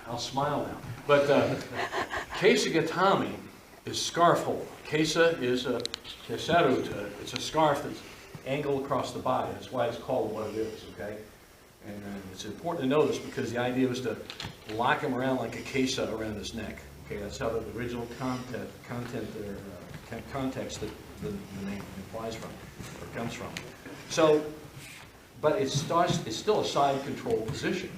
I'll smile now. But Kesa Gatame is scarf hold. Kesa is a kesaru, it's a scarf that's angled across the body. That's why it's called what it is, okay? And it's important to know this because the idea was to lock him around like a kesa around his neck. Okay, that's how the original context that the name implies from, or comes from. So, but it's still a side control position.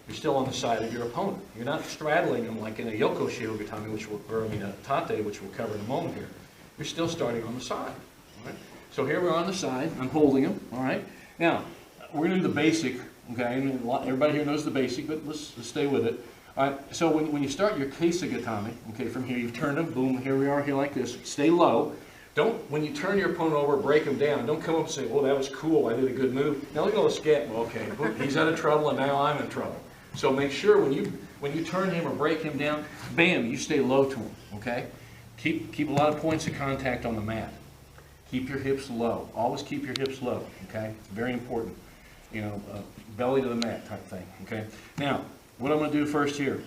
You're still on the side of your opponent. You're not straddling him like in a Yoko Shio Gatame, a Tate, which we'll cover in a moment here. You're still starting on the side. All right? So here we're on the side. I'm holding him. All right. Now we're going to do the basic. Okay. I mean, everybody here knows the basic, but let's stay with it. All right. So when you start your Kesa Gatame, okay, from here you've turned him. Boom. Here we are. Here like this. Stay low. Don't, when you turn your opponent over, break him down, don't come up and say, well, that was cool, I did a good move. Now look at all the scat. Well, okay, he's out of trouble and now I'm in trouble. So make sure when you turn him or break him down, bam, you stay low to him, okay? Keep a lot of points of contact on the mat. Keep your hips low. Always keep your hips low, okay? It's very important. You know, belly to the mat type thing, okay? Now, what I'm going to do first here,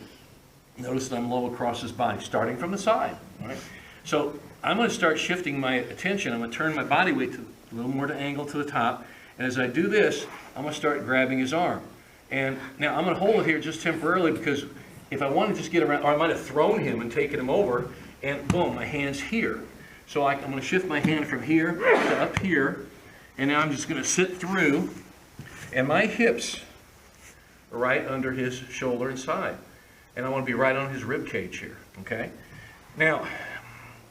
notice that I'm low across his body, starting from the side, all right? So I'm going to start shifting my attention. I'm going to turn my body weight a little more to angle to the top. And as I do this, I'm going to start grabbing his arm. And now I'm going to hold it here just temporarily because if I want to just get around, or I might have thrown him and taken him over, and boom, my hand's here. So I'm going to shift my hand from here to up here. And now I'm just going to sit through. And my hips are right under his shoulder and side. And I want to be right on his rib cage here, okay? Now,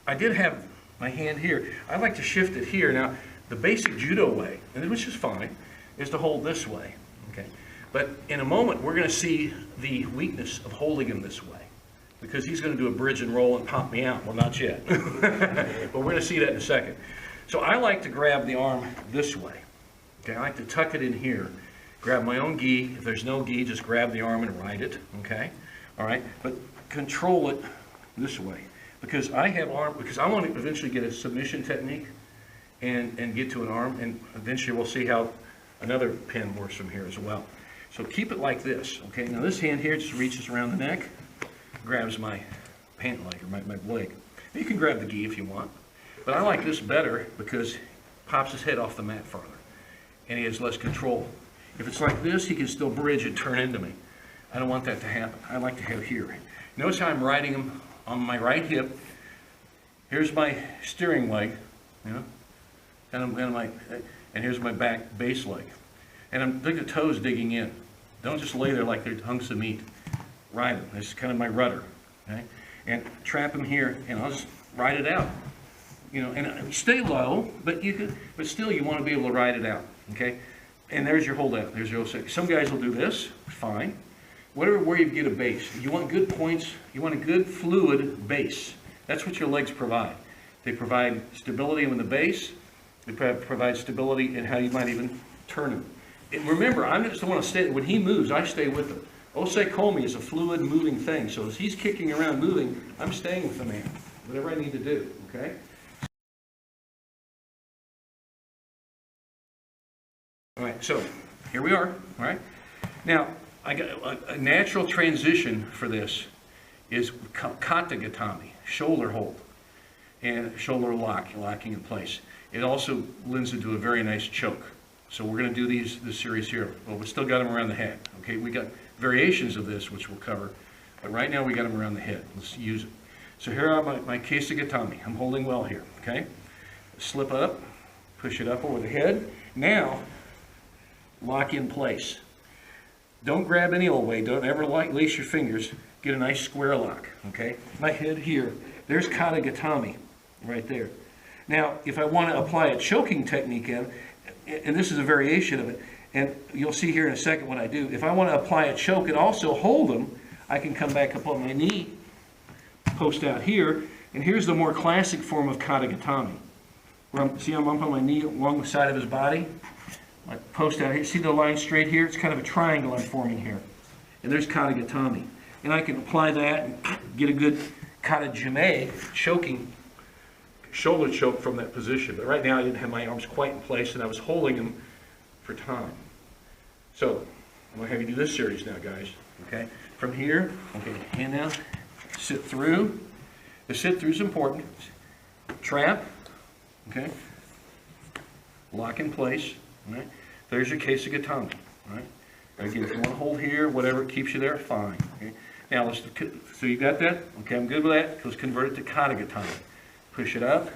I did have my hand here. I like to shift it here. Now, the basic judo way, and which is fine, is to hold this way. Okay, but in a moment we're going to see the weakness of holding him this way, because he's going to do a bridge and roll and pop me out. Well, not yet, but we're going to see that in a second. So I like to grab the arm this way. Okay, I like to tuck it in here, grab my own gi. If there's no gi, just grab the arm and ride it. Okay, all right, but control it this way. Because I want to eventually get a submission technique and get to an arm, and eventually we'll see how another pin works from here as well. So keep it like this, okay? Now this hand here just reaches around the neck, grabs my pant leg, or my leg. You can grab the gi if you want, but I like this better because it pops his head off the mat farther, and he has less control. If it's like this, he can still bridge and turn into me. I don't want that to happen. I like to have here. Notice how I'm riding him on my right hip. Here's my steering leg, you know, and here's my back base leg. And I'm looking at the toes digging in. Don't just lay there like they're hunks of meat. Ride them. This is kind of my rudder, okay? And trap them here, and I'll just ride it out. You know, and stay low, but still you want to be able to ride it out, okay? And there's your hold out. There's your 06. Some guys will do this, fine. Whatever, where you get a base. You want good points, you want a good fluid base. That's what your legs provide. They provide stability in the base, they provide stability in how you might even turn him. And remember, I'm just the one to stay, when he moves, I stay with him. Osei Komi is a fluid moving thing, so as he's kicking around moving, I'm staying with the man, whatever I need to do, okay? All right, so here we are, all right? Now, I got a natural transition for this is Kata Gatame, shoulder hold, and shoulder locking in place. It also lends into a very nice choke. So we're going to do this series here. Well, we still got them around the head. Okay, we got variations of this which we'll cover, but right now we got them around the head. Let's use it. So here are my Kesa Gatame. I'm holding well here. Okay, slip up, push it up over the head. Now, lock in place. Don't grab any old way. Don't ever lace your fingers. Get a nice square lock, okay? My head here. There's Kata Gatame right there. Now, if I want to apply a choking technique in, and this is a variation of it, and you'll see here in a second what I do. If I want to apply a choke and also hold them, I can come back up on my knee, post out here, and here's the more classic form of Kata Gatame. Where I'm up on my knee along the side of his body. I post out here. See the line straight here? It's kind of a triangle I'm forming here. And there's Kata Gatame. And I can apply that and get a good Kata Gatame choking, shoulder choke from that position. But right now I didn't have my arms quite in place and I was holding them for time. So I'm going to have you do this series now, guys. Okay? from here, okay, hand down, sit through. The sit through is important. Trap, okay, lock in place, right? There's your Kesa Gatame, right? Again, if you want to hold here, whatever keeps you there, fine. Okay? Now, so you got that? Okay, I'm good with that. Let's convert it to Kata Gatame. Push it up,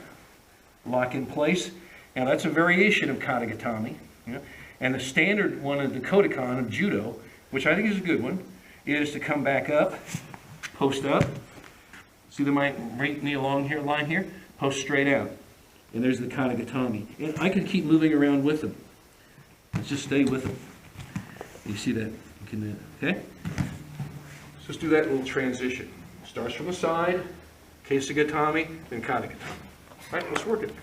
lock in place. Now, that's a variation of Kata Gatame. You know? And the standard one of the Kodokan of Judo, which I think is a good one, is to come back up, post up. See the right knee along here, line here? Post straight out. And there's the Kata Gatame. And I can keep moving around with them. Let's just stay with them. You see that? You can, okay? So let's do that little transition. Starts from the side, Kesa Gatame, then Kata Gatame. All right, let's work it.